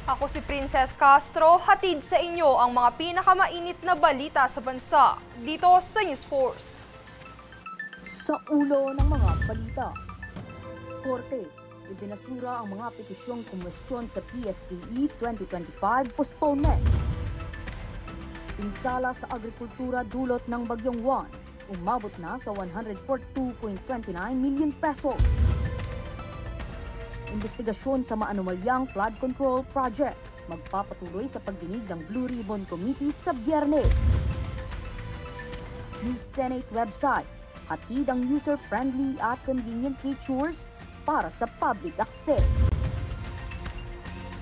Ako si Princess Castro, hatid sa inyo ang mga pinakamainit na balita sa bansa dito sa News Force. Sa ulo ng mga balita, Korte, ibinasura ang mga petisyong kumwestiyon sa PSKE 2025 postponement. Pinsala sa agrikultura dulot ng Bagyong Juan, umabot na sa 142.29 million pesos. Investigasyon sa maanumalyang flood control project, magpapatuloy sa pagdinig ng Blue Ribbon Committee sa Biyernes. New Senate website, hatid ang user-friendly at convenient features para sa public access.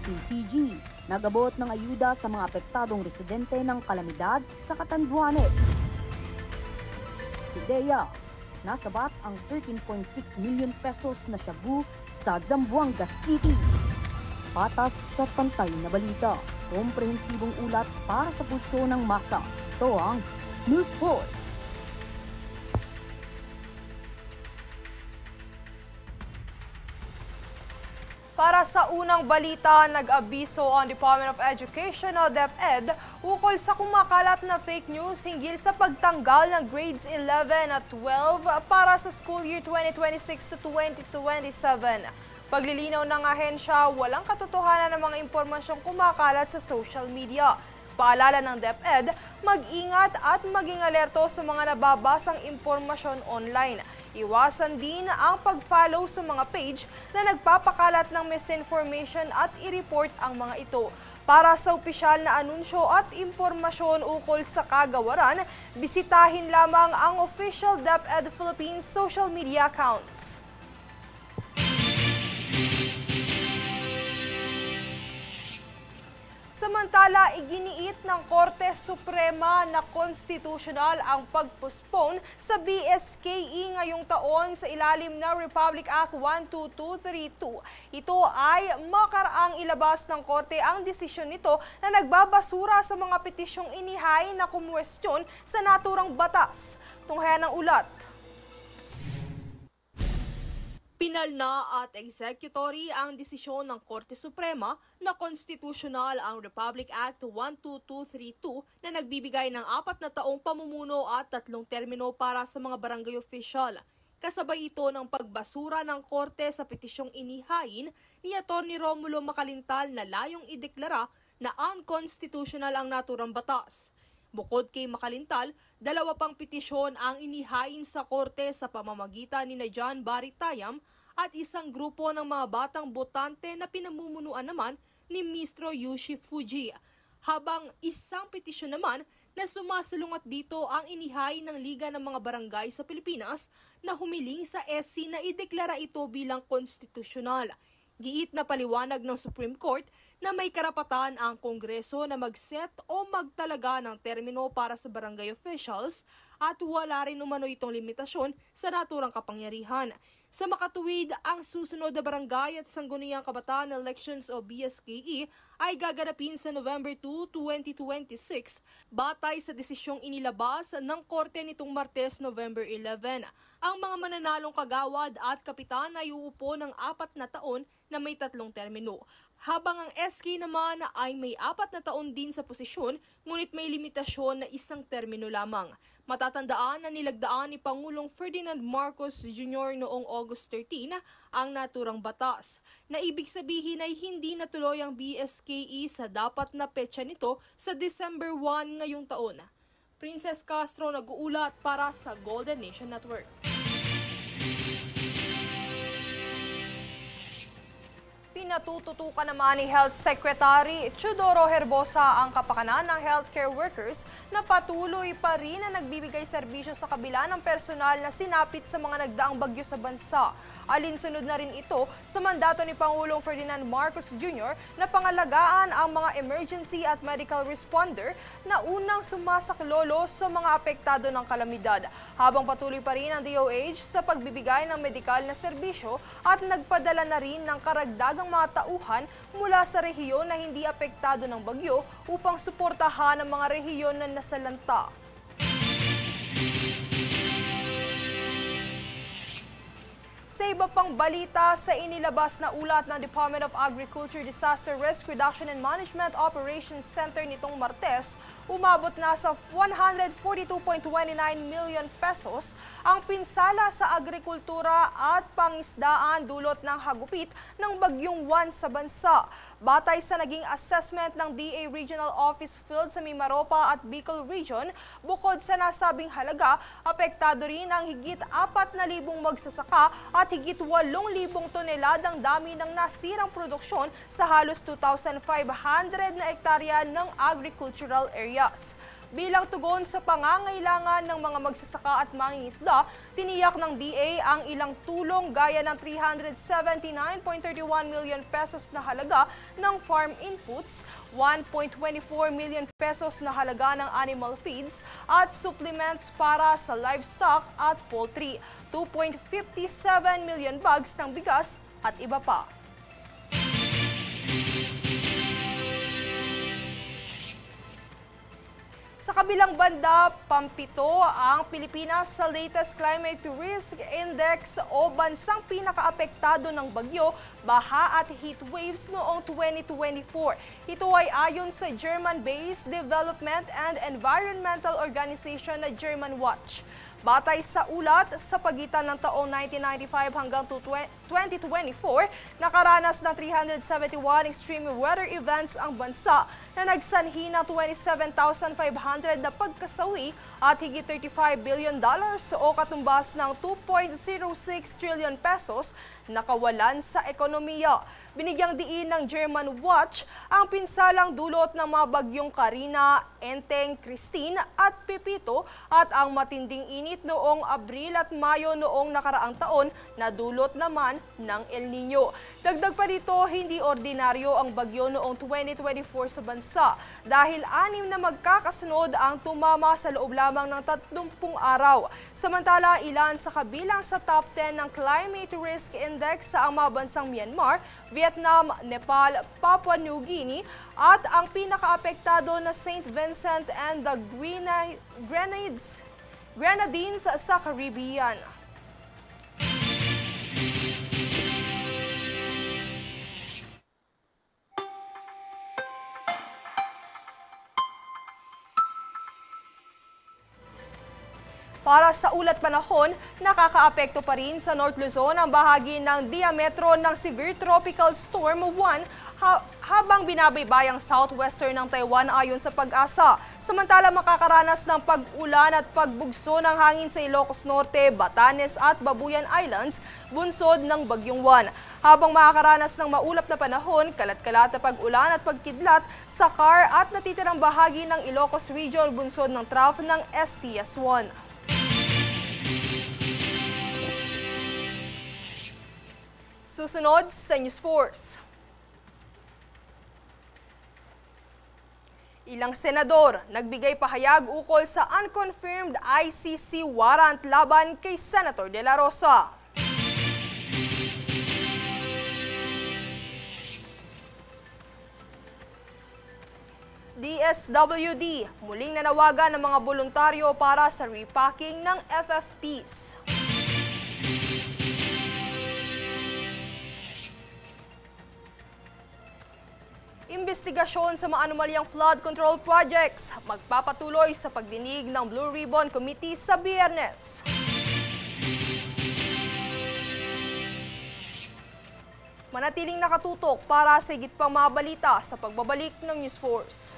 PCG, nagabot ng ayuda sa mga apektadong residente ng kalamidad sa Catanduanes. PIDEA, nasabat ang 13.6 million pesos na shabu sa Zamboanga City. Patas sa pantay na balita, komprehensibong ulat para sa pulso ng masa. Ito ang News Force. Para sa unang balita, nag-abiso ang Department of Education o DepEd ukol sa kumakalat na fake news hinggil sa pagtanggal ng grades 11 at 12 para sa school year 2026 to 2027. Paglilinaw ng ahensya, walang katotohanan ng mga impormasyong kumakalat sa social media. Paalala ng DepEd, mag-ingat at maging alerto sa mga nababasang impormasyon online. Iwasan din ang pag-follow sa mga page na nagpapakalat ng misinformation at i-report ang mga ito. Para sa opisyal na anunsyo at impormasyon ukol sa kagawaran, bisitahin lamang ang official DepEd Philippines social media accounts. Samantala, iginiit ng Korte Suprema na konstitusyonal ang pagpospone sa BSKE ngayong taon sa ilalim ng Republic Act 12232. Ito ay makaraang ilabas ng Korte ang desisyon nito na nagbabasura sa mga petisyong inihain na kumwestiyon sa naturang batas. Tunghayan ng ulat. Pinalna at executory ang desisyon ng Korte Suprema na konstitusyonal ang Republic Act 12232 na nagbibigay ng 4 na taong pamumuno at 3 termino para sa mga barangay official. Kasabay ito ng pagbasura ng Korte sa petisyong inihain ni Atty. Romulo Macalintal na layong ideklara na unconstitutional ang naturang batas. Bukod kay Macalintal, 2 pang petisyon ang inihain sa Korte sa pamamagitan ni John Barry Tayam at isang grupo ng mga batang botante na pinamumunuan naman ni Mr. Yushi Fuji. Habang isang petisyon naman na sumasalungat dito ang inihain ng Liga ng mga Barangay sa Pilipinas na humiling sa SC na ideklara ito bilang konstitusyonal. Giit na paliwanag ng Supreme Court na may karapatan ang Kongreso na mag-set o magtalaga ng termino para sa barangay officials at wala rin umano itong limitasyon sa naturang kapangyarihan. Sa makatuwid, ang susunod na barangay at sangguniang kabataan elections o BSKE ay gaganapin sa November 2, 2026 batay sa desisyong inilabas ng Korte nitong Martes, November 11. Ang mga mananalong kagawad at kapitan ay uupo ng 4 na taon na may 3 termino. Habang ang SK naman ay may 4 na taon din sa posisyon, ngunit may limitasyon na 1 termino lamang. Matatandaan na nilagdaan ni Pangulong Ferdinand Marcos Jr. noong August 13 ang naturang batas, na ibig sabihin ay hindi natuloy ang BSKE sa dapat na petsa nito sa December 1 ngayong taon. Princess Castro nag-uulat para sa Golden Nation Network. Pinatututukan naman ni Health Secretary Teodoro Herbosa ang kapakanan ng healthcare workers na patuloy pa rin na nagbibigay serbisyo sa kabila ng personal na sinapit sa mga nagdaang bagyo sa bansa. Alinsunod na rin ito sa mandato ni Pangulong Ferdinand Marcos Jr. na pangalagaan ang mga emergency at medical responder na unang sumasaklolo sa mga apektado ng kalamidad. Habang patuloy pa rin ang DOH sa pagbibigay ng medikal na serbisyo at nagpadala na rin ng karagdagang mga tauhan mula sa rehiyon na hindi apektado ng bagyo upang suportahan ang mga rehiyon na nasalanta. Sa iba pang balita, sa inilabas na ulat ng Department of Agriculture Disaster Risk Reduction and Management Operations Center nitong Martes, umabot na sa 142.29 million pesos ang pinsala sa agrikultura at pangisdaan dulot ng hagupit ng Bagyong Juan sa bansa. Batay sa naging assessment ng DA Regional Office Field sa Mimaropa at Bicol Region, bukod sa nasabing halaga, apektado rin ang higit 4,000 magsasaka at higit 8,000 toneladang dami ng nasirang produksyon sa halos 2,500 na ektarya ng agricultural areas. Bilang tugon sa pangangailangan ng mga magsasaka at mangingisda, tiniyak ng DA ang ilang tulong gaya ng 379.31 million pesos na halaga ng farm inputs, 1.24 million pesos na halaga ng animal feeds at supplements para sa livestock at poultry, 2.57 million bags ng bigas at iba pa. Sa kabilang banda, pampito ang Pilipinas sa latest Climate Risk Index o bansang pinakaapektado ng bagyo, baha at heat waves noong 2024. Ito ay ayon sa German-based Development and Environmental Organization na Germanwatch. Batay sa ulat, sa pagitan ng taong 1995 hanggang 2024, nakaranas ng 371 extreme weather events ang bansa na nagsanhi ng 27,500 na pagkasawi at higit $35 billion o katumbas ng 2.06 trillion pesos na kawalan sa ekonomiya. Binigyang diin ng Germanwatch ang pinsalang dulot ng mga bagyong Karina, Enteng, Christine at Pepito at ang matinding init noong Abril at Mayo noong nakaraang taon na dulot naman ng El Nino. Dagdag pa dito, hindi ordinaryo ang bagyo noong 2024 sa bansa dahil 6 na magkakasunod ang tumama sa loob lamang ng 30 araw. Samantala, ilan sa kabilang sa top 10 ng Climate Risk Index sa ang mga bansang Myanmar, Vietnam, Nepal, Papua New Guinea at ang pinakaapektado na St. Vincent and the Grenadines sa Caribbean. Para sa ulat panahon, nakakaapekto pa rin sa North Luzon ang bahagi ng diametro ng Severe Tropical Storm 1 habang binabaybayang southwestern ng Taiwan ayon sa Pag-asa. Samantala makakaranas ng pag-ulan at pagbugso ng hangin sa Ilocos Norte, Batanes at Babuyan Islands, bunsod ng Bagyong Juan. Habang makakaranas ng maulap na panahon, kalat-kalat na pag-ulan at pagkidlat sa Car at natitirang bahagi ng Ilocos Region, bunsod ng trough ng STS-1. Susunod sa News Force. Ilang senador nagbigay pahayag ukol sa unconfirmed ICC warrant laban kay Senator De La Rosa. DSWD muling nanawagan ng mga voluntaryo para sa repacking ng FFPs. Investigasyon sa mga anomalyang flood control projects magpapatuloy sa pagdinig ng Blue Ribbon Committee sa Biyernes. Manatiling nakatutok para sa higit pang mga balita sa pagbabalik ng News Force.